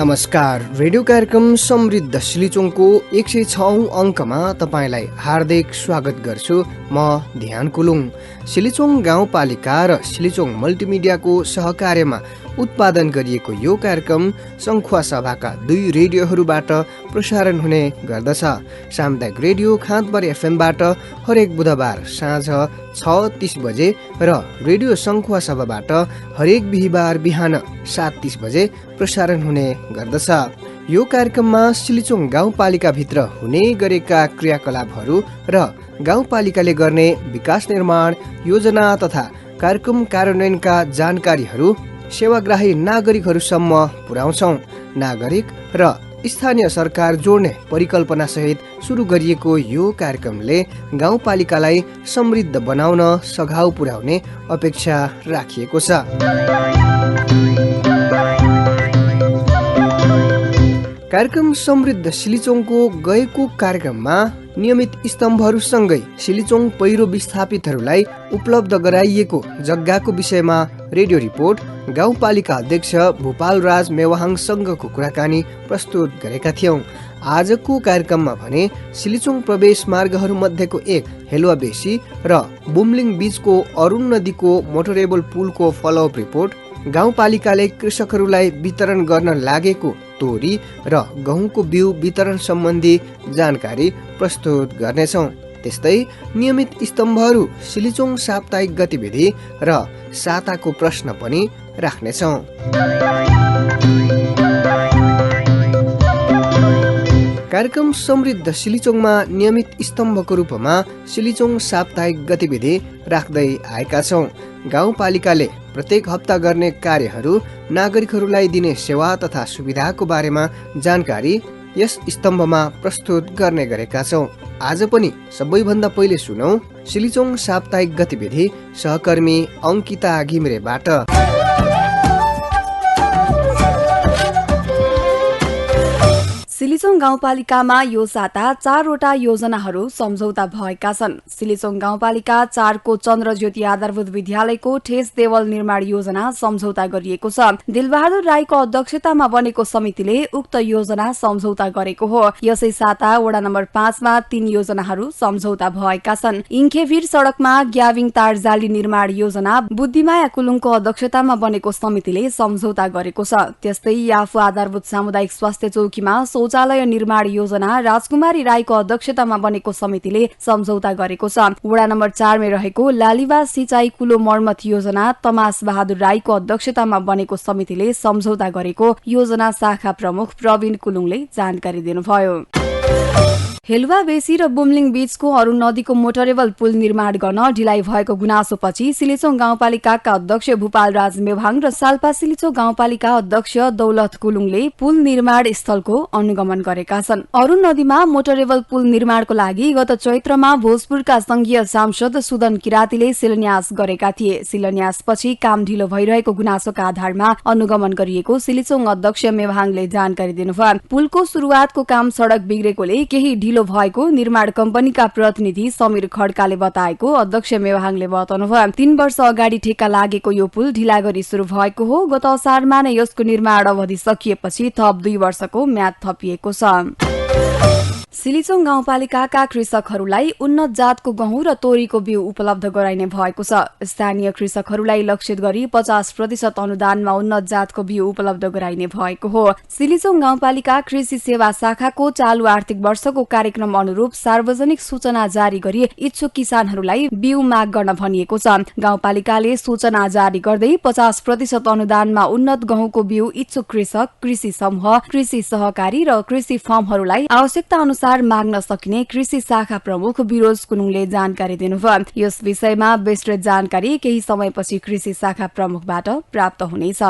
नमस्कार। रेडियो कार्यक्रम समृद्ध सिलिचोङको 106औं अङ्कमा तपाईलाई हार्दिक स्वागत गर्छु। म ध्यान कुलुङ। सिलिचोङ गाउँपालिका र सिलिचोङ मल्टिमिडियाको सहकार्यमा उत्पादन गरिएको यो कार्यक्रम सङ्खुवा सभाका 2 रेडियोहरूबाट प्रसारण हुने गर्दछ। सामुदायिक रेडियो खाँदबारी एफएमबाट हरेक बुधबार साँझ 6:30 बजे र रेडियो सङ्खुवा सभाबाट हरेक बिहिबार बिहान 7:30 बजे प्रसारण हुने गर्दछ। यो कार्यक्रममा सिलिचोङ गाउँपालिकाभित्र हुने गरेका क्रियाकलापहरू र गाउँपालिकाले गर्ने विकास निर्माण योजना तथा कार्यक्रम कार्यान्वयनका जानकारीहरू सेवाग्राही नागरिकहरूसम्म पुर्याउँछौँ। नागरिक र स्थानीय सरकार जोड्ने परिकल्पना सहित सुरु गरिएको यो कार्यक्रमले गाउँपालिकालाई समृद्ध बनाउन सघाउ पुर्याउने अपेक्षा राखिएको छ। कार्यक्रम समृद्ध सिलिचोङको गएको कार्यक्रममा नियमित स्तम्भहरूसँगै सिलिचोङ पहिरो विस्थापितहरूलाई उपलब्ध गराइएको जग्गाको विषयमा रेडियो रिपोर्ट, गाउँपालिका अध्यक्ष भूपाल राज मेवाहाङसँगको कुराकानी प्रस्तुत गरेका थियौँ। आजको कार्यक्रममा भने सिलिचोङ प्रवेश मार्गहरूमध्येको एक हेलुवा बेसी र बुमलिङ बीचको अरुण नदीको मोटरेबल पुलको फलोअप रिपोर्ट, गाउँपालिकाले कृषकहरूलाई वितरण गर्न लागेको तोरी र गहुँको बिउ वितरण सम्बन्धी जानकारी प्रस्तुत गर्नेछौँ। त्यस्तै नियमित स्तम्भहरू, सिलिचोङ साप्ताहिक गतिविधि र साताको प्रश्न पनि राख्नेछौँ। कार्यक्रम समृद्ध सिलिचोङमा नियमित स्तम्भको रूपमा सिलिचोङ साप्ताहिक गतिविधि राख्दै आएका छौँ। गाउँपालिकाले प्रत्येक हप्ता गर्ने कार्यहरू, नागरिकहरूलाई दिने सेवा तथा सुविधाको बारेमा जानकारी यस स्तम्भमा प्रस्तुत गर्ने गरेका छौँ। आज पनि सबैभन्दा पहिले सुनौँ सिलिचोङ साप्ताहिक गतिविधि सहकर्मी अङ्किता घिमिरेबाट। सिलिचोङ गाउँपालिकामा यो साता 4वटा योजनाहरू सम्झौता भएका छन्। सिलिचोङ गाउँपालिका 4 को चन्द्रज्योति आधारभूत विद्यालयको ठेस देवल निर्माण योजना सम्झौता गरिएको छ। दिलबहादुर राईको अध्यक्षतामा बनेको समितिले उक्त योजना सम्झौता गरेको हो। यसै साता वडा नम्बर 5 मा 3 योजनाहरू सम्झौता भएका छन्। इन्खेभिर सडकमा ग्याविङ तार जाली निर्माण योजना बुद्धिमाया कुलुङको अध्यक्षतामा बनेको समितिले सम्झौता गरेको छ। त्यस्तै याफु आधारभूत सामुदायिक स्वास्थ्य चौकीमा शौचालय निर्माण योजना राजकुमारी राईको अध्यक्षतामा बनेको समितिले सम्झौता गरेको छ। वडा नम्बर 4 मा रहेको लालीबास सिंचाई कुलो मर्मत योजना तमास बहादुर राईको अध्यक्षतामा बनेको समितिले सम्झौता गरेको योजना शाखा प्रमुख प्रवीण कुलुङले जानकारी दिनुभयो। हेलुवा बेसी र बुमलिङ बीचको अरुण नदीको मोटरेबल पुल निर्माण गर्न ढिलाइ भएको गुनासोपछि सिलिचोङ गाउँपालिकाका अध्यक्ष भूपाल राज मेवाहाङ र साल्पा सिलिचोङ गाउँपालिका अध्यक्ष दौलत कुलुङले पुल निर्माण स्थलको अनुगमन गरेका छन्। अरुण नदीमा मोटरेबल पुल निर्माणको लागि गत चैत्रमा भोजपुरका संघीय सांसद सुदन किरातीले शिलान्यास गरेका थिए। शिलान्यासपछि काम ढिलो भइरहेको गुनासोका आधारमा अनुगमन गरिएको सिलिचोङ अध्यक्ष मेवाहाङले जानकारी दिनुभयो। पुलको सुरुवातको काम सड़क बिग्रेकोले केही ढिलो भएको निर्माण कम्पनीका प्रतिनिधि समीर खड्काले बताएको अध्यक्ष मेवाहाङले बताउनुभयो। 3 वर्ष अगाडि ठेक्का लागेको यो पुल ढिला गरी शुरू भएको हो। गत असारमा नै यसको निर्माण अवधि सकिएपछि थप 2 वर्षको म्याद थपिएको छ। सिलिचोङ गाउँपालिकाका कृषकहरूलाई उन्नत जातको गहुँ र तोरीको बिउ उपलब्ध गराइने भएको छ। स्थानीय कृषकहरूलाई लक्षित गरी 50% अनुदानमा उन्नत जातको बिउ उपलब्ध गराइने भएको हो। सिलिचोङ गाउँपालिका कृषि सेवा शाखाको चालु आर्थिक वर्षको कार्यक्रम अनुरूप सार्वजनिक सूचना जारी गरी इच्छुक किसानहरूलाई बिउ माग गर्न भनिएको छ। गाउँपालिकाले सूचना जारी गर्दै 50% अनुदानमा उन्नत गहुँको बिउ इच्छुक कृषक, कृषि समूह, कृषि सहकारी र कृषि फर्महरूलाई आवश्यकता अनुसार माग्न सकिने कृषि शाखा प्रमुख बिरोज कुलुङले जानकारी दिनुभयो। यस विषयमा विस्तृत जानकारी केही समयपछि कृषि शाखा प्रमुखबाट प्राप्त हुनेछ।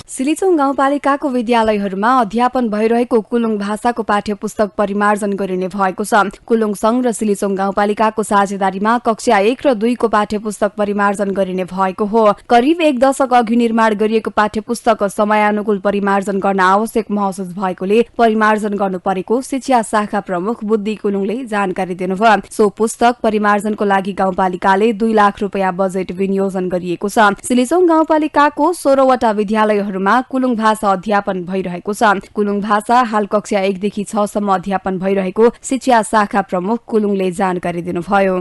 सिलिचोङ गाउँपालिकाको विद्यालयहरूमा अध्यापन भइरहेको कुलुङ भाषाको पाठ्यपुस्तक परिमार्जन गरिने भएको छ। कुलुङ संघ र सिलिचोङ गाउँपालिकाको साझेदारीमा कक्षा 1 र 2 को पाठ्यपुस्तक परिमार्जन गरिने भएको हो। करिब 1 दशक अघि निर्माण गरिएको पाठ्यपुस्तक समयानुकूल परिमार्जन गर्न आवश्यक महसुस भएकोले परिमार्जन गर्नु परेको शिक्षा शाखा प्रमुख बुद्धि कुलुङले जानकारी दिनुभयो। सो पुस्तक परिमार्जनको लागि गाउँपालिकाले 2 लाख रुपैयाँ बजेट विनियोजन गरिएको छ। सिलिचोङ गाउँपालिकाको 16 वटा वटा विद्यालयहरूमा कुलुङ भाषा अध्यापन भइरहेको छ। कुलुङ भाषा हाल कक्षा 1 देखि 6 सम्म अध्यापन भइरहेको शिक्षा शाखा प्रमुख कुलुङले जानकारी दिनुभयो।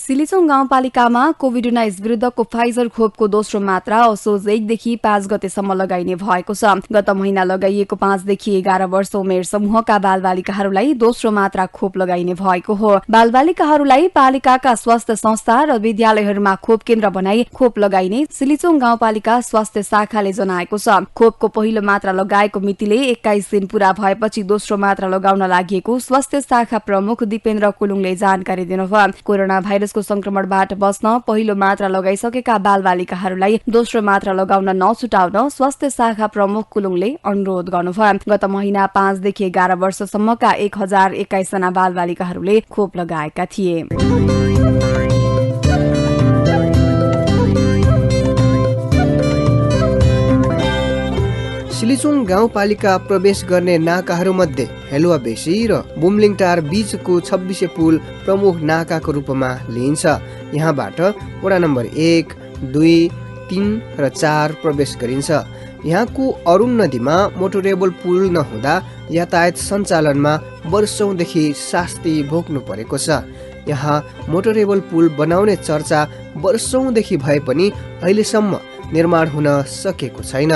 सिलिचोङ गाउँपालिकामा कोभिड-19 विरुद्धको फाइजर खोपको दोस्रो मात्रा असोज 1 देखि 5 गतेसम्म लगाइने भएको छ। गत महिना लगाइएको 5 देखि 11 वर्ष उमेर समूहका बालबालिकाहरूलाई दोस्रो मात्रा खोप लगाइने भएको हो। बालबालिकाहरूलाई पालिकाका स्वास्थ्य संस्था र विद्यालयहरूमा खोप केन्द्र बनाई खोप लगाइने सिलिचोङ गाउँपालिका स्वास्थ्य शाखाले जनाएको छ। खोपको पहिलो मात्रा लगाएको मितिले 21 दिन पूरा भएपछि दोस्रो मात्रा लगाउन लागि स्वास्थ्य शाखा प्रमुख दिपेन्द्र कुलुङले जानकारी दिनुभयो। कोरोना भाइरसको संक्रमणबाट बच्न पहिलो मात्रा लगाइसकेका बालबालिकाहरूलाई दोस्रो मात्रा लगाउन नछुटाउन स्वास्थ्य शाखा प्रमुख कुलुङले अनुरोध गर्नुभयो। गत महिना 5 देखि 11 वर्षसम्मका 1021 जना बालबालिकाहरूले खोप लगाएका थिए। सिलिचोङ गाउँपालिका प्रवेश गर्ने नाकाहरूमध्ये हेलुवा बेसी र बुमलिङटार बीचको 26 पुल प्रमुख नाकाको रूपमा लिइन्छ। यहाँबाट वडा नम्बर 1, 2, 3 र 4 प्रवेश गरिन्छ। यहाँको अरुण नदीमा मोटरेबल पुल नहुँदा यातायात सञ्चालनमा वर्षौंदेखि शास्ति भोग्नु परेको छ। यहाँ मोटरेबल पुल बनाउने चर्चा वर्षौंदेखि भए पनि अहिलेसम्म निर्माण हुन सकेको छैन।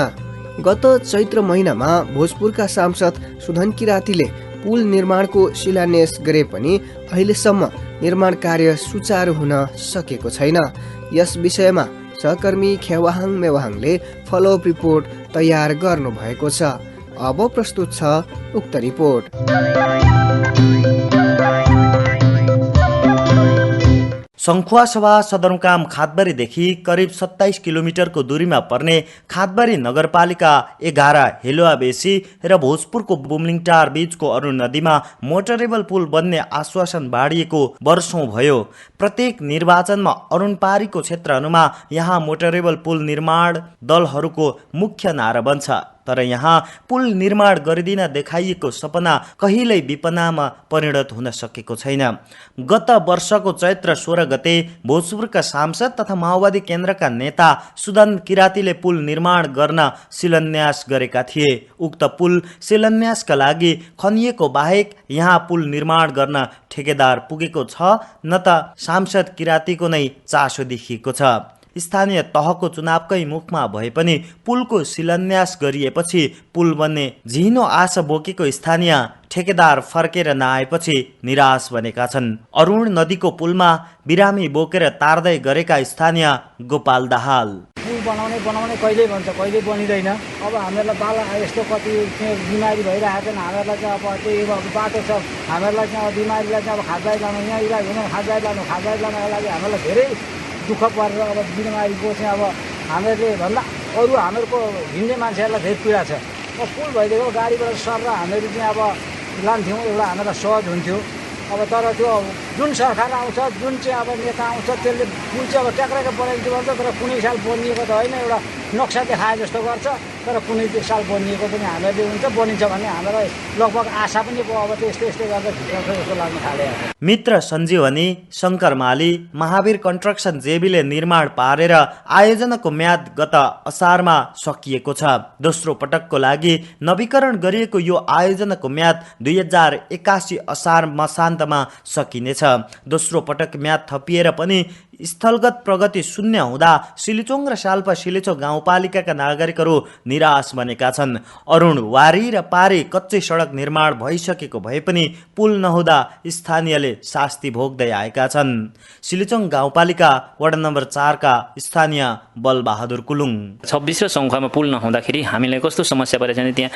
गत चैत्र महिनामा भोजपुरका सांसद सुधन किरातीले पुल निर्माणको शिलान्यास गरे पनि अहिलेसम्म निर्माण कार्य सुचारू हुन सकेको छैन। यस विषयमा सहकर्मी खेवाहाङ मेवाहाङले फलोअप रिपोर्ट तयार गर्नु भएको छ। अब प्रस्तुत छ उक्त रिपोर्ट। सङ्खुवासभा सदरमुकाम खादबारीदेखि करिब 27 किलोमिटरको दूरीमा पर्ने खादबारी नगरपालिका 11 हेलुवा बेसी र भोजपुरको बुमलिङटार बीचको अरुण नदीमा मोटरेबल पुल बन्ने आश्वासन बाँडिएको वर्षौं भयो। प्रत्येक निर्वाचनमा अरुणपारीको क्षेत्रहरूमा यहाँ मोटरेबल पुल निर्माण दलहरूको मुख्य नारा बन्छ। तर यहाँ पुल निर्माण गरिदिन देखाइएको सपना कहिल्यै विपनामा परिणत हुन सकेको छैन। गत वर्षको चैत्र 16 गते भोजपुरका सांसद तथा माओवादी केन्द्रका नेता सुदन किरातीले पुल निर्माण गर्न शिलान्यास गरेका थिए। उक्त पुल शिलान्यासका लागि खनिएको बाहेक यहाँ पुल निर्माण गर्न ठेकेदार पुगेको छ न त सांसद किरातीको नै चासो देखिएको छ। स्थानीय तहको चुनावकै मुखमा भए पनि पुलको शिलान्यास गरिएपछि पुल बन्ने झिनो आशा बोकेको स्थानीय ठेकेदार फर्केर नआएपछि निराश बनेका छन्। अरुण नदीको पुलमा बिरामी बोकेर तार्दै गरेका स्थानीय गोपाल दाहाल पुल बनाउने कहिले भन्छ कहिले बनिँदैन। अब हामीहरूलाई बाल यस्तो कति बिमारी भइरहेको छ। हामीहरूलाई चाहिँ अब त्यही बाटो छ। हामीहरूलाई चाहिँ अब बिमारीलाई चाहिँ अब खाद्यान्न लानु यहाँ इलाज हुन खाद्यान्न लानको लागि हामीहरूलाई धेरै दुःख परेर अब बिमारीको चाहिँ अब हामीहरूले भन्दा अरू हामीहरूको हिँड्ने मान्छेहरूलाई धेरै पीडा छ। अब पुल भइदिएको गाडीबाट सरेर हामीहरू चाहिँ अब लान्थ्यौँ, एउटा हामीलाई सहज हुन्थ्यो। अब तर त्यो जुन सरकार आउँछ, जुन चाहिँ अब नेता आउँछ, त्यसले पुल चाहिँ अब ट्याक्राको बनाइदिनु पर्छ। तर कुनै साल बनिएको त होइन, एउटा नक्सा देखाए जस्तो गर्छ। तर कुनै साल बनिएको पनि हामीहरूले हुन्छ, बनिन्छ भने हामीलाई लगभग आशा पनि अब त्यस्तै गर्दा भित्र जस्तो लाग्न थाल्यो। मित्र सञ्जीवनी, शङ्कर माली, महावीर कन्स्ट्रक्सन जेबीले निर्माण पारेर आयोजनाको म्याद गत असारमा सकिएको छ। दोस्रो पटकको लागि नवीकरण गरिएको यो आयोजनाको म्याद 2081 असार मसान्तमा सकिनेछ। दोस्रो पटक म्याद थपिएर पनि स्थलगत प्रगति शून्य हुँदा सिलिचोङ र साल्पा सिलिचो गाउँपालिकाका नागरिकहरू निराश बनेका छन्। अरुण वारी र पारी कच्ची सडक निर्माण भइसकेको भए पनि पुल नहुँदा स्थानीयले शास्ति भोग्दै आएका छन्। सिलिचोङ गाउँपालिका वडा नम्बर 4 का स्थानीय बलबहादुर कुलुङ 26 र सङ्खुवामा पुल नहुँदाखेरि हामीलाई कस्तो समस्या परेछ भने त्यहाँ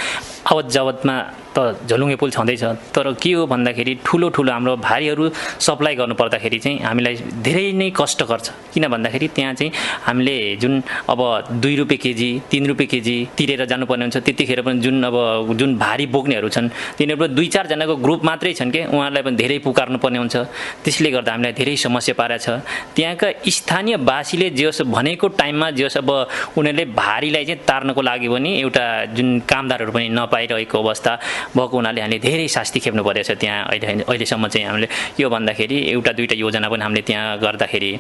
आवत जावतमा त झलुङ्गे पुल छँदैछ। तर के हो भन्दाखेरि ठुलो हाम्रो भारीहरू सप्लाई गर्नु पर्दाखेरि चाहिँ हामीलाई धेरै नै कष्टकर छ। किन भन्दाखेरि त्यहाँ चाहिँ हामीले जुन अब 2 रुपियाँ केजी 3 रुपियाँ केजी तिरेर जानुपर्ने हुन्छ। त्यतिखेर पनि जुन भारी बोक्नेहरू छन् तिनीहरू 2-4 जनाको ग्रुप मात्रै छन् के, उहाँहरूलाई पनि धेरै पुकार्नु पर्ने हुन्छ। त्यसले गर्दा हामीलाई धेरै समस्या पारेको छ। त्यहाँका स्थानीयवासीले जे भनेको टाइममा जे अब उनीहरूले भारीलाई चाहिँ तार्नको लागि पनि एउटा जुन कामदारहरू पनि नपाइरहेको अवस्था, भएको हुनाले हामीले धेरै शास्ति खेप्नु परेको छ त्यहाँ अहिलेसम्म चाहिँ हामीले के हो भन्दाखेरि एउटा दुईवटा योजना पनि हामीले त्यहाँ गर्दाखेरि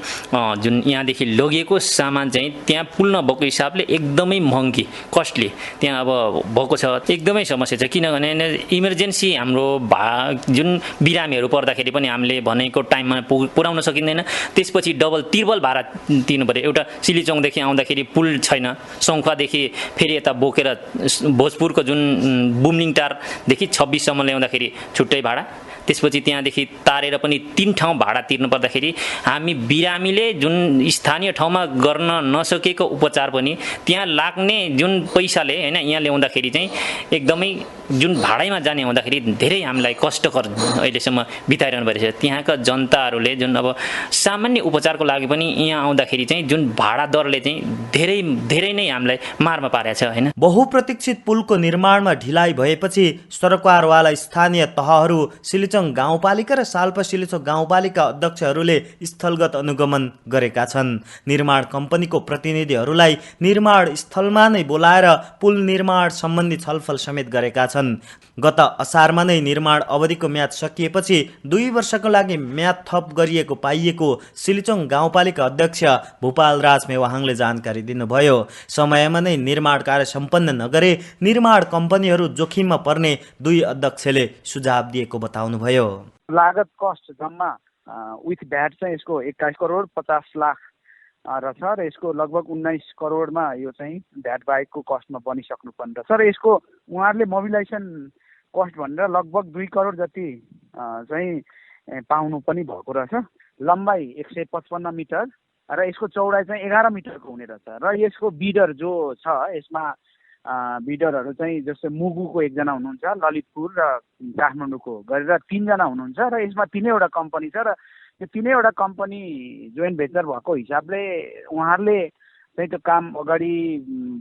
जुन यहाँदेखि लगिएको सामान चाहिँ त्यहाँ पुल नभएको हिसाबले एकदमै महँगी कस्टली त्यहाँ अब भएको छ। एकदमै समस्या छ किनभने इमर्जेन्सी हाम्रो जुन बिरामीहरू पर्दाखेरि पनि हामीले भनेको टाइममा पुर्याउन सकिँदैन, त्यसपछि डबल तिर्बल भाडा तिर्नु पऱ्यो। एउटा सिलिचोङदेखि आउँदाखेरि पुल छैन, सङ्खुवादेखि फेरि यता बोकेर भोजपुरको जुन बुमलिङ टारदेखि 26सम्म ल्याउँदाखेरि छुट्टै भाडा, त्यसपछि त्यहाँदेखि तारेर पनि 3 ठाउँ भाडा तिर्नु पर्दाखेरि हामी बिरामीले जुन स्थानीय ठाउँमा गर्न नसकेको उपचार पनि त्यहाँ लाग्ने जुन पैसाले हैन यहाँ ल्याउँदाखेरि चाहिँ एकदमै जुन भाडामा जाने हुँदाखेरि धेरै हामीलाई कष्टकर अहिलेसम्म बिताइरहनु परेको छ। त्यहाँका जनताहरूले जुन अब सामान्य उपचारको लागि पनि यहाँ आउँदाखेरि चाहिँ जुन भाडा दरले चाहिँ धेरै धेरै नै हामीलाई मारमा पारेको छ हैन। बहुप्रतीक्षित पुलको निर्माणमा ढिलाइ भएपछि सरकारवाला स्थानीय तहहरू सिलिचोङ गाउँपालिका र साल्पा सिलिचोङ गाउँपालिका अध्यक्षहरूले स्थलगत अनुगमन गरेका छन्। निर्माण कम्पनीको प्रतिनिधिहरूलाई निर्माण स्थलमा नै बोलाएर पुल निर्माण सम्बन्धी छलफल समेत गरेका छन्। गत असारमा नै निर्माण अवधिको म्याद सकिएपछि 2 वर्षको लागि म्याद थप गरिएको पाइएको सिलिचोङ गाउँपालिका अध्यक्ष भूपाल राज मेवाहाङले जानकारी दिनुभयो। समयमा नै निर्माण कार्य सम्पन्न नगरे निर्माण कम्पनीहरू जोखिममा पर्ने 2 अध्यक्षले सुझाव दिएको बताउनुभयो। लागत कस्ट जम्मा विथ भ्याट चाहिँ यसको 21 करोड 50 लाख रहेछ र यसको लगभग 19 करोडमा यो चाहिँ भ्याट बाहेकको कस्टमा बनिसक्नुपर्ने रहेछ र यसको उहाँहरूले मोबिलाइजेसन कस्ट भनेर लगभग 2 करोड जति चाहिँ पाउनु पनि भएको रहेछ। लम्बाइ 155 मिटर र यसको चौडाइ चाहिँ 11 मिटरको हुने रहेछ र यसको बिडर जो छ यसमा बिडरहरू चाहिँ जस्तै मुगुको एकजना हुनुहुन्छ, ललितपुर र काठमाडौँको गरेर 3 जना हुनुहुन्छ र यसमा 3वटा कम्पनी छ र यो 3वटा कम्पनी जोइन्ट भेन्चर भएको हिसाबले उहाँहरूले चाहिँ त्यो काम अगाडि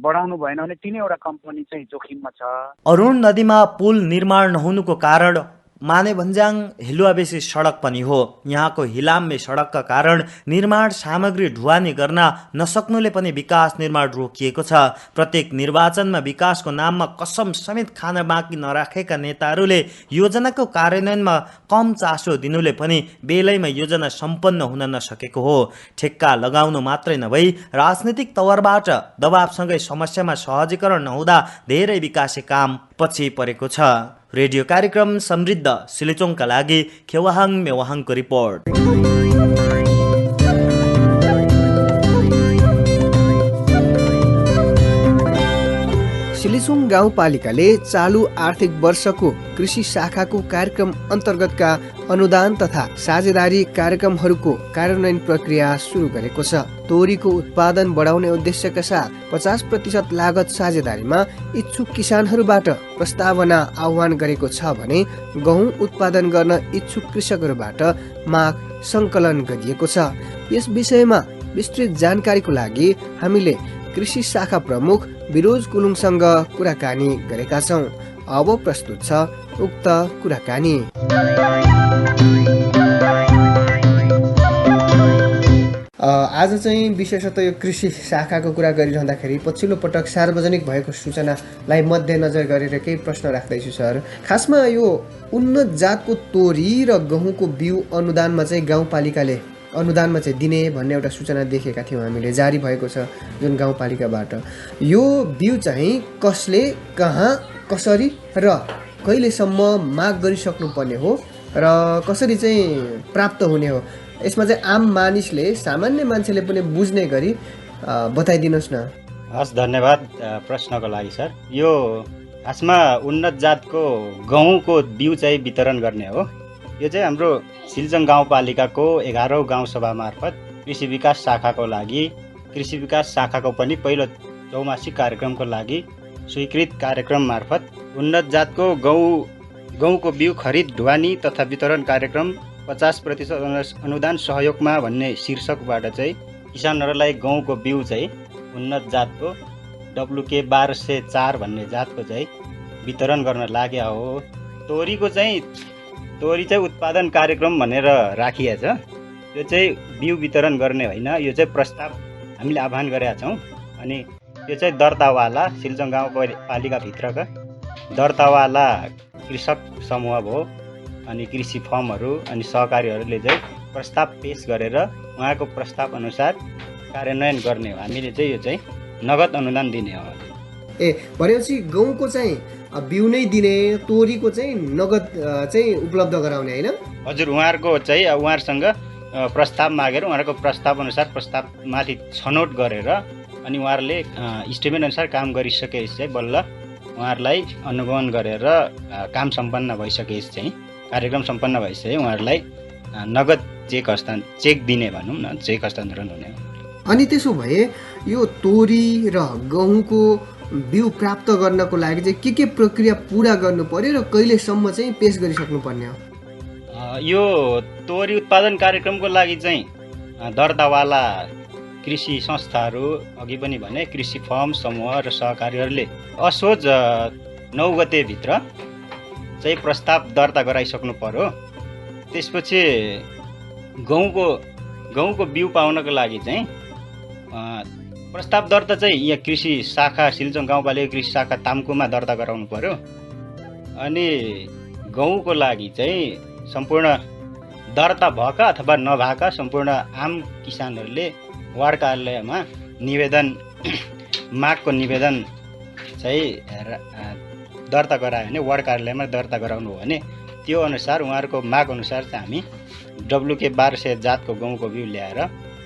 बढाउनु भएन भने 3वटा कम्पनी चाहिँ जोखिममा छ। अरुण नदीमा पुल निर्माण नहुनुको कारण मानेभन्ज्याङ हिलुवाबेसी सडक पनि हो। यहाँको हिलाम्बे सडकका कारण निर्माण सामग्री ढुवानी गर्न नसक्नुले पनि विकास निर्माण रोकिएको छ। प्रत्येक निर्वाचनमा विकासको नाममा कसम समेत खान बाँकी नराखेका नेताहरूले योजनाको कार्यान्वयनमा कम चासो दिनुले पनि बेलैमा योजना सम्पन्न हुन नसकेको हो। ठेक्का लगाउनु मात्रै नभई राजनीतिक तवरबाट दबावसँगै समस्यामा सहजीकरण नहुँदा धेरै विकासे काम पछि परेको छ। रेडियो कार्यक्रम समृद्ध सिलिचोङका लागि खेवाहाङ मेवाहाङको रिपोर्ट। सिलिचोङ गाउँपालिकाले चालु आर्थिक वर्षको कृषि शाखाको कार्यक्रम अन्तर्गतका अनुदान तथा साझेदारी कार्यक्रमहरूको कार्यान्वयन प्रक्रिया सुरु गरेको छ। तोरीको उत्पादन बढाउने उद्देश्यका साथ 50% लागत साझेदारीमा इच्छुक किसानहरूबाट प्रस्तावना आह्वान गरेको छ भने गहुँ उत्पादन गर्न इच्छुक कृषकहरूबाट माग सङ्कलन गरिएको छ। यस विषयमा विस्तृत जानकारीको लागि हामीले कृषि शाखा प्रमुख बिरोज कुलुङसँग कुराकानी गरेका छौँ। अब प्रस्तुत छ उक्त कुराकानी। आज चाहिँ विशेषतः यो कृषि शाखाको कुरा गरिरहँदाखेरि पछिल्लो पटक सार्वजनिक भएको सूचनालाई मध्यनजर गरेर केही प्रश्न राख्दैछु सर। खासमा यो उन्नत जातको तोरी र गहुँको बिउ अनुदानमा चाहिँ गाउँपालिकाले अनुदानमा चाहिँ दिने भन्ने एउटा सूचना देखेका थियौँ हामीले, जारी भएको छ जुन गाउँपालिकाबाट। यो बिउ चाहिँ कसले, कहाँ, कसरी र कहिलेसम्म माग गरिसक्नु पर्ने हो र कसरी चाहिँ प्राप्त हुने हो, यसमा चाहिँ आम मानिसले, सामान्य मान्छेले पनि बुझ्ने गरी बताइदिनुहोस् न। हस्, धन्यवाद प्रश्नको लागि सर। यो खासमा उन्नत जातको गहुँको बिउ चाहिँ वितरण गर्ने हो। यो चाहिँ हाम्रो सिलिचोङ गाउँपालिकाको 11औं गाउँसभा मार्फत कृषि विकास शाखाको लागि, कृषि विकास शाखाको पनि पहिलो चौमासिक कार्यक्रमको लागि स्वीकृत कार्यक्रम मार्फत उन्नत जातको गहुँको बिउ खरिद, ढुवानी तथा वितरण कार्यक्रम 50% अनुदान सहयोगमा भन्ने शीर्षकबाट चाहिँ किसानहरूलाई गहुँको बिउ चाहिँ उन्नत जातको WK 1204 भन्ने जातको चाहिँ वितरण गर्न लागेको हो। तोरी चाहिँ उत्पादन कार्यक्रम भनेर राखिएको छ। यो चाहिँ बिउ वितरण गर्ने होइन, यो चाहिँ प्रस्ताव हामीले आह्वान गरेका छौँ। अनि यो चाहिँ दर्तावाला सिलिचोङ गाउँपालिकाभित्रका दर्तावाला कृषक समूह भयो अनि कृषि फर्महरू अनि सहकारीहरूले चाहिँ प्रस्ताव पेश गरेर उहाँको प्रस्ताव अनुसार कार्यान्वयन गर्ने हो। हामीले चाहिँ यो चाहिँ नगद अनुदान दिने हो। ए भनेपछि गहुँको चाहिँ बिउ नै दिने, तोरीको चाहिँ नगद चाहिँ उपलब्ध गराउने होइन? हजुर, उहाँहरूको चाहिँ उहाँहरूसँग प्रस्ताव मागेर उहाँहरूको प्रस्ताव अनुसार प्रस्तावमाथि छनौट गरेर अनि उहाँहरूले इस्टिमेट अनुसार काम गरिसकेपछि चाहिँ बल्ल उहाँहरूलाई अनुगमन गरेर काम सम्पन्न भइसकेपछि चाहिँ कार्यक्रम सम्पन्न भएपछि चाहिँ उहाँहरूलाई नगद चेक दिने भनौँ न, चेक हस्तान्तरण हुने हो। अनि त्यसो भए यो तोरी र गहुँको बिउ प्राप्त गर्नको लागि चाहिँ के प्रक्रिया पुरा गर्नु पर्यो र कहिलेसम्म चाहिँ पेश गरिसक्नु पर्ने हो? यो तोरी उत्पादन कार्यक्रमको लागि चाहिँ दर्तावाला कृषि संस्थाहरू, अघि पनि भने कृषि फर्म समूह र सहकारीहरूले असोज 9 गतेभित्र चाहिँ प्रस्ताव दर्ता गराइसक्नु पर्यो। त्यसपछि गहुँको बिउ पाउनको लागि चाहिँ प्रस्ताव दर्ता चाहिँ यहाँ कृषि शाखा सिल्चोङ गाउँपालिका कृषि शाखा ताम्कुमा दर्ता गराउनु पर्यो। अनि गहुँको लागि चाहिँ सम्पूर्ण दर्ता भएका अथवा नभएका सम्पूर्ण आम किसानहरूले वार्ड कार्यालयमा मागको निवेदन चाहिँ दर्ता गरायो भने, वार्ड कार्यालयमा दर्ता गराउनु हो भने त्यो अनुसार उहाँहरूको माग अनुसार चाहिँ हामी WK 1200 जातको गहुँको बिउ ल्याएर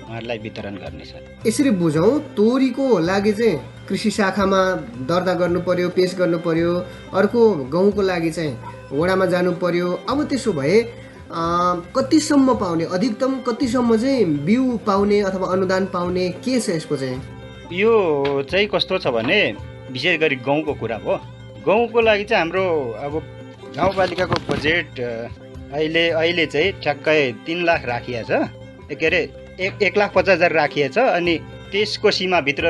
उहाँहरूलाई वितरण गर्नेछ। यसरी बुझौँ, तोरीको लागि चाहिँ कृषि शाखामा दर्ता गर्नु पर्यो, पेश गर्नु पर्यो। अर्को गहुँको लागि चाहिँ वडामा जानु पर्यो। अब त्यसो भए कतिसम्म पाउने, अधिकतम कतिसम्म चाहिँ बिउ पाउने अथवा अनुदान पाउने के छ यसको चाहिँ? यो चाहिँ कस्तो छ भने विशेष गरी गहुँको कुरा हो। गहुँको लागि चाहिँ हाम्रो अब गाउँपालिकाको बजेट अहिले चाहिँ ठ्याक्कै 3 लाख राखिएको छ, के अरे 1,50,000 राखिएको छ। अनि त्यसको सीमाभित्र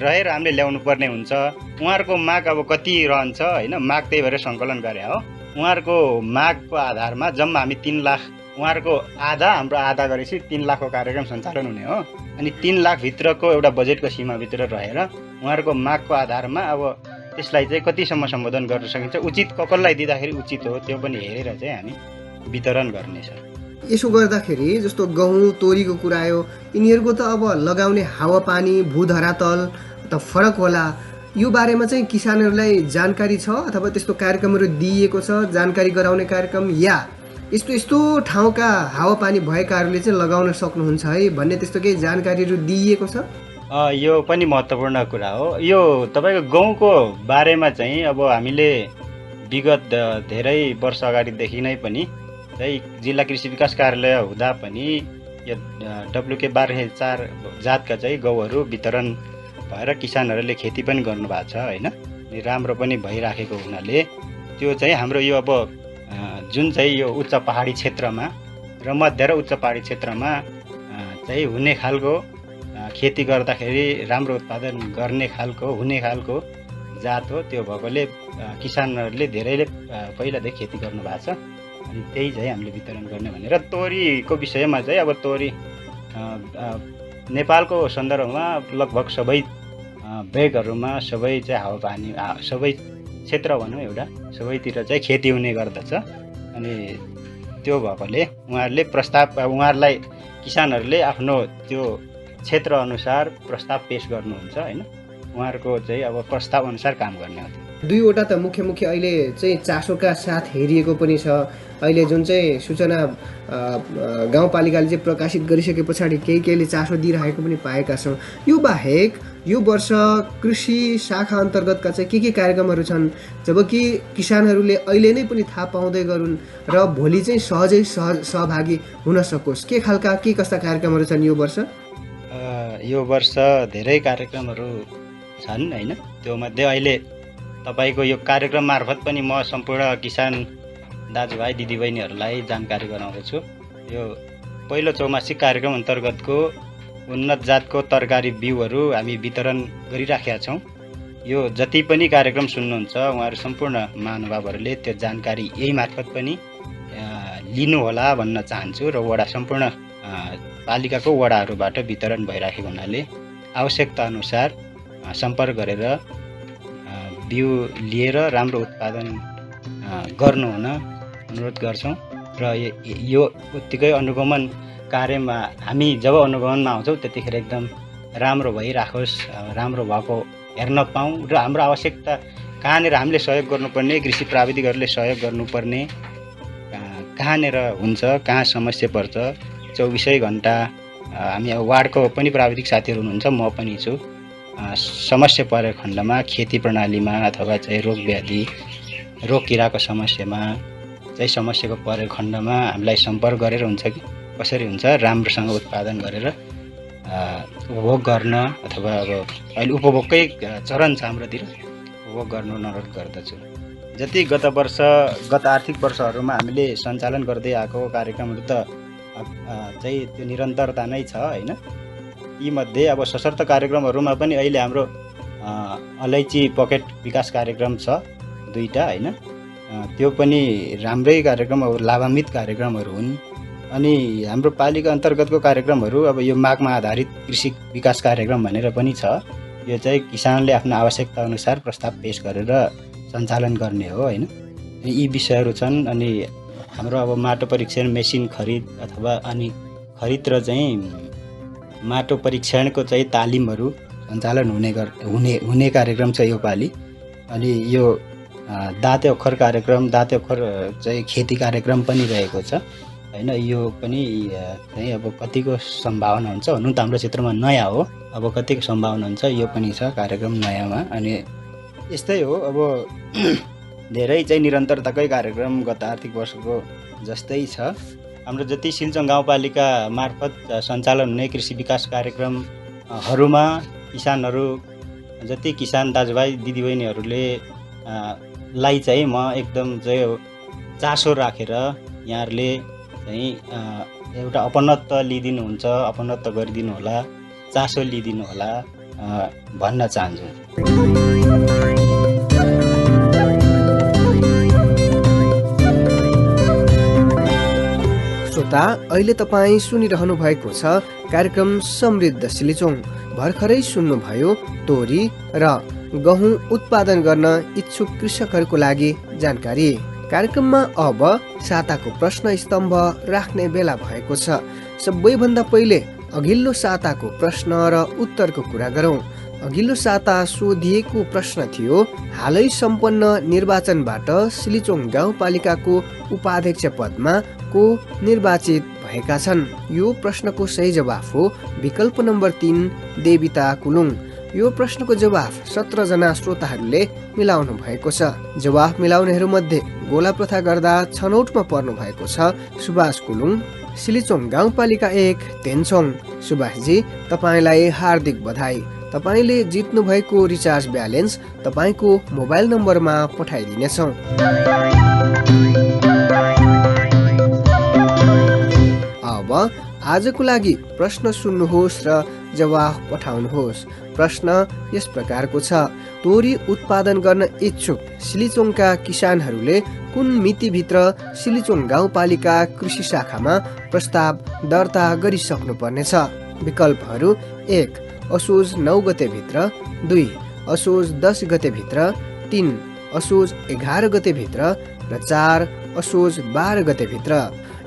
रहेर हामीले ल्याउनु पर्ने हुन्छ। उहाँहरूको माग अब कति रहन्छ होइन, माग त्यही भएर सङ्कलन गरे हो। उहाँहरूको मागको आधारमा जम्मा हामी 3 लाख, उहाँहरूको आधा हाम्रो आधा गरेपछि 3 लाखको कार्यक्रम सञ्चालन हुने हो। अनि 3 लाखभित्रको एउटा बजेटको सीमाभित्र रहेर उहाँहरूको मागको आधारमा अब त्यसलाई चाहिँ कतिसम्म सम्बोधन गर्न सकिन्छ, उचित कसलाई दिँदाखेरि उचित हो त्यो पनि हेरेर चाहिँ हामी वितरण गर्नेछ। यसो गर्दाखेरि जस्तो गहुँ तोरीको कुरा आयो, यिनीहरूको त अब लगाउने हावापानी भूधरातल त फरक होला। यो बारेमा चाहिँ किसानहरूलाई जानकारी छ अथवा त्यस्तो कार्यक्रमहरू दिइएको छ, जानकारी गराउने कार्यक्रम, या यस्तो ठाउँका हावापानी भएकाहरूले चाहिँ लगाउन सक्नुहुन्छ है भन्ने त्यस्तो केही जानकारीहरू दिइएको छ? यो पनि महत्त्वपूर्ण कुरा हो। यो तपाईँको गहुँको बारेमा चाहिँ अब हामीले विगत धेरै वर्ष अगाडिदेखि नै पनि चाहिँ जिल्ला कृषि विकास कार्यालय हुँदा पनि यो WK 1204 जातका चाहिँ गहुँहरू वितरण भएर किसानहरूले खेती पनि गर्नुभएको छ होइन। राम्रो पनि भइराखेको हुनाले त्यो चाहिँ हाम्रो यो अब जुन चाहिँ यो उच्च पहाडी क्षेत्रमा र मध्य र उच्च पहाडी क्षेत्रमा चाहिँ हुने खालको खेती गर्दाखेरि राम्रो उत्पादन गर्ने खालको हुने खालको जात हो। त्यो भएकोले किसानहरूले धेरैले पहिलादेखि खेती गर्नुभएको छ। अनि त्यही चाहिँ हामीले वितरण गर्ने भनेर। तोरीको विषयमा चाहिँ अब तोरी नेपालको सन्दर्भमा लगभग सबै भेगहरूमा सबै चाहिँ हावापानी सबै क्षेत्र भनौँ एउटा सबैतिर चाहिँ खेती हुने गर्दछ। अनि त्यो भएकोले उहाँहरूले उहाँहरूलाई किसानहरूले आफ्नो त्यो क्षेत्र अनुसार प्रस्ताव पेश गर्नुहुन्छ होइन। उहाँहरूको चाहिँ अब प्रस्ताव अनुसार काम गर्ने हो। 2वटा त मुख्य अहिले चाहिँ चासोका साथ हेरिएको पनि छ। अहिले जुन चाहिँ सूचना गाउँपालिकाले चाहिँ प्रकाशित गरिसके पछाडि केहीले चासो दिइरहेको पनि पाएका छौँ। यो बाहेक यो वर्ष कृषि शाखा अन्तर्गतका चाहिँ के कार्यक्रमहरू छन्, जबकि किसानहरूले अहिले नै पनि थाहा पाउँदै गरून् र भोलि चाहिँ सहजै सहभागी हुन सकोस्? के कस्ता कार्यक्रमहरू छन् यो वर्ष? यो वर्ष धेरै कार्यक्रमहरू छन् होइन। त्यो मध्ये अहिले तपाईँको यो कार्यक्रम मार्फत पनि म सम्पूर्ण किसान दाजुभाइ दिदीबहिनीहरूलाई जानकारी गराउँदछु। यो पहिलो चौमासिक कार्यक्रम अन्तर्गतको उन्नत जातको तरकारी बिउहरू हामी वितरण गरिराखेका छौँ। यो जति पनि कार्यक्रम सुन्नुहुन्छ उहाँहरू सम्पूर्ण महानुभावहरूले त्यो जानकारी यही मार्फत पनि लिनुहोला भन्न चाहन्छु। र वडा सम्पूर्ण पालिकाको वडाहरूबाट वितरण भइराखेको हुनाले आवश्यकता अनुसार सम्पर्क गरेर बिउ लिएर राम्रो उत्पादन गर्नु हुन अनुरोध गर्छौँ र यो उत्तिकै अनुगमन कार्यमा हामी जब अनुगमनमा आउँछौँ त्यतिखेर एकदम राम्रो भइराखोस्, राम्रो भएको हेर्न पाऊँ र हाम्रो आवश्यकता कहाँनिर हामीले सहयोग गर्नुपर्ने, कृषि प्राविधिकहरूले सहयोग गर्नुपर्ने कहाँनिर हुन्छ, कहाँ समस्या पर्छ, 24 घन्टा हामी अब वार्डको पनि प्राविधिक साथीहरू हुनुहुन्छ, म पनि छु। समस्या परेको खण्डमा खेती प्रणालीमा अथवा चाहिँ रोग व्याधि, रोग किराको समस्यामा चाहिँ समस्याको परेको खण्डमा हामीलाई सम्पर्क गरेर हुन्छ कि कसरी हुन्छ राम्रोसँग उत्पादन गरेर उपभोग गर्न अथवा अब अहिले उपभोगकै चरण छ हाम्रोतिर, उपभोग गर्नु अनुरोध गर्दछु। जति गत आर्थिक वर्षहरूमा हामीले सञ्चालन गर्दै आएको कार्यक्रमहरू त चाहिँ त्यो निरन्तरता नै छ होइन। यीमध्ये अब सशर्त कार्यक्रमहरूमा पनि अहिले हाम्रो अलैँची पकेट विकास कार्यक्रम छ 2टा होइन, त्यो पनि राम्रै कार्यक्रमहरू, लाभान्वित कार्यक्रमहरू हुन्। अनि हाम्रो पालिका अन्तर्गतको कार्यक्रमहरू अब यो मागमा आधारित कृषि विकास कार्यक्रम भनेर पनि छ। यो चाहिँ किसानले आफ्नो आवश्यकता अनुसार प्रस्ताव पेश गरेर सञ्चालन गर्ने हो होइन। यी विषयहरू छन्। अनि हाम्रो अब माटो परीक्षण मेसिन खरिद अथवा अनि खरिद र चाहिँ माटो परीक्षणको चाहिँ तालिमहरू सञ्चालन हुने कार्यक्रम छ यो पालि। अनि यो दाते ओखर कार्यक्रम, दाते ओखर चाहिँ खेती कार्यक्रम पनि रहेको छ होइन। यो पनि चाहिँ अब कतिको सम्भावना हुन्छ, हुनु त हाम्रो क्षेत्रमा नयाँ हो, अब कतिको सम्भावना हुन्छ यो पनि छ कार्यक्रम नयाँमा। अनि यस्तै हो अब धेरै चाहिँ निरन्तरताकै कार्यक्रम गत आर्थिक वर्षको जस्तै छ। हाम्रो जति सिल्चोङ गाउँपालिका मार्फत सञ्चालन हुने कृषि विकास कार्यक्रमहरूमा किसानहरू जति किसान दाजुभाइ दिदीबहिनीहरूले लाई चाहिँ म एकदम चाहिँ चासो राखेर यहाँहरूले चाहिँ एउटा अपनत्व लिइदिनुहुन्छ, अपनत्व गरिदिनु होला, चासो लिइदिनु होला भन्न चाहन्छु। श्रोता, अहिले तपाईँ सुनिरहनु भएको छ कार्यक्रम समृद्ध सिलिचोङ। भर्खरै सुन्नुभयो तोरी र गहुँ उत्पादन गर्न इच्छुक कृषकहरूको लागि जानकारी। कार्यक्रममा अब साताको प्रश्न स्तम्भ राख्ने बेला भएको छ। सबैभन्दा पहिले अघिल्लो साताको प्रश्न र उत्तरको कुरा गरौँ। अघिल्लो साता सोधिएको प्रश्न थियो, हालै सम्पन्न निर्वाचनबाट सिलिचोङ गाउँपालिकाको उपाध्यक्ष पदमा को निर्वाचित भएका छन्? यो प्रश्नको सही जवाफ हो विकल्प नम्बर 3 देविता कुलुङ। यो प्रश्नको जवाफ 17 जना श्रोताहरूले मिलाउनु भएको छ। जवाफ मिलाउनेहरू मध्ये गोला प्रथा गर्दा छनौटमा पर्नु भएको छ सुभाष कुलुङ, सिलिचोङ गाउँपालिका 1 तेन्चोङ। सुभाषजी, तपाईँलाई हार्दिक बधाई। तपाईँले जित्नु भएको रिचार्ज ब्यालेन्स तपाईँको मोबाइल नम्बरमा पठाइदिनेछौँ। अब आजको लागि प्रश्न सुन्नुहोस् र जवाफ पठाउनुहोस्। प्रश्न यस प्रकारको छ, तोरी उत्पादन गर्न इच्छुक सिलिचोङका किसानहरूले कुन मितिभित्र सिलिचोङ गाउँपालिका कृषि शाखामा प्रस्ताव दर्ता गरिसक्नु पर्नेछ? विकल्पहरू: 1 असोज 9 गतेभित्र, 2 असोज 10 गतेभित्र, 3 असोज 11 गतेभित्र र 4 असोज 12 गतेभित्र।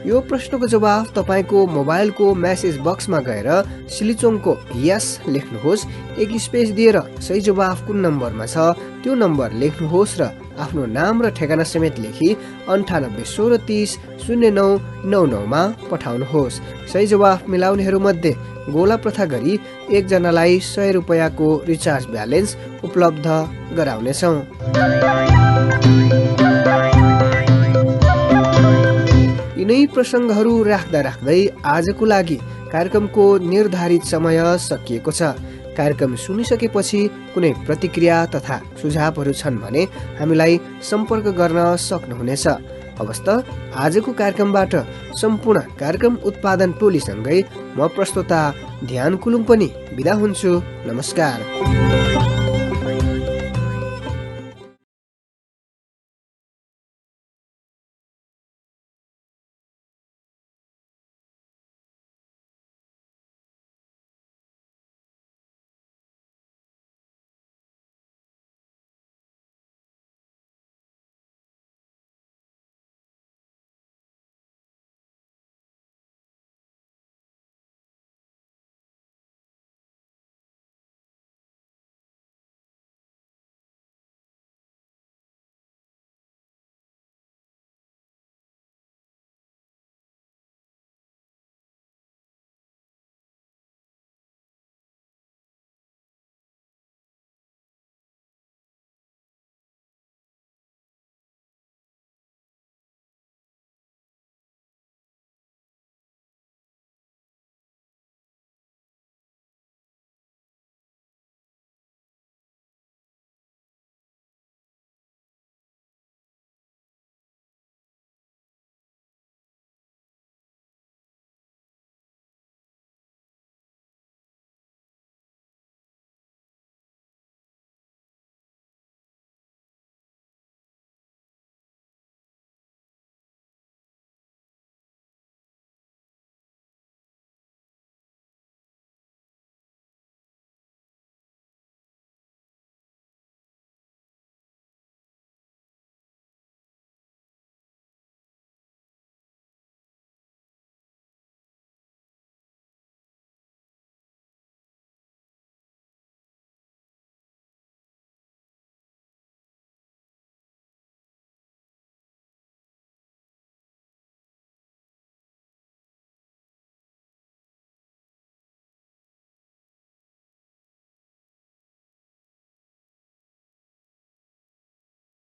यो प्रश्नको जवाफ तपाईँको मोबाइलको मेसेज बक्समा गएर सिलिचोङको यस लेख्नुहोस्, एक स्पेस दिएर सही जवाफ कुन नम्बरमा छ त्यो नम्बर लेख्नुहोस् र आफ्नो नाम र ठेगाना समेत लेखी 98 030 0999 मा पठाउनुहोस्। सही जवाफ मिलाउनेहरू मध्ये गोला प्रथा गरी 1 जनालाई 100 रुपैयाँको रिचार्ज ब्यालेन्स उपलब्ध गराउनेछौँ। यिनै प्रसङ्गहरू राख्दा राख्दै आजको लागि कार्यक्रमको निर्धारित समय सकिएको छ। कार्यक्रम सुनिसकेपछि कुनै प्रतिक्रिया तथा सुझावहरू छन् भने हामीलाई सम्पर्क गर्न सक्नुहुनेछ। हवस् त, आजको कार्यक्रमबाट सम्पूर्ण कार्यक्रम उत्पादन टोलीसँगै म प्रस्तोता ध्यान कुलुङ पनि बिदा हुन्छु। नमस्कार।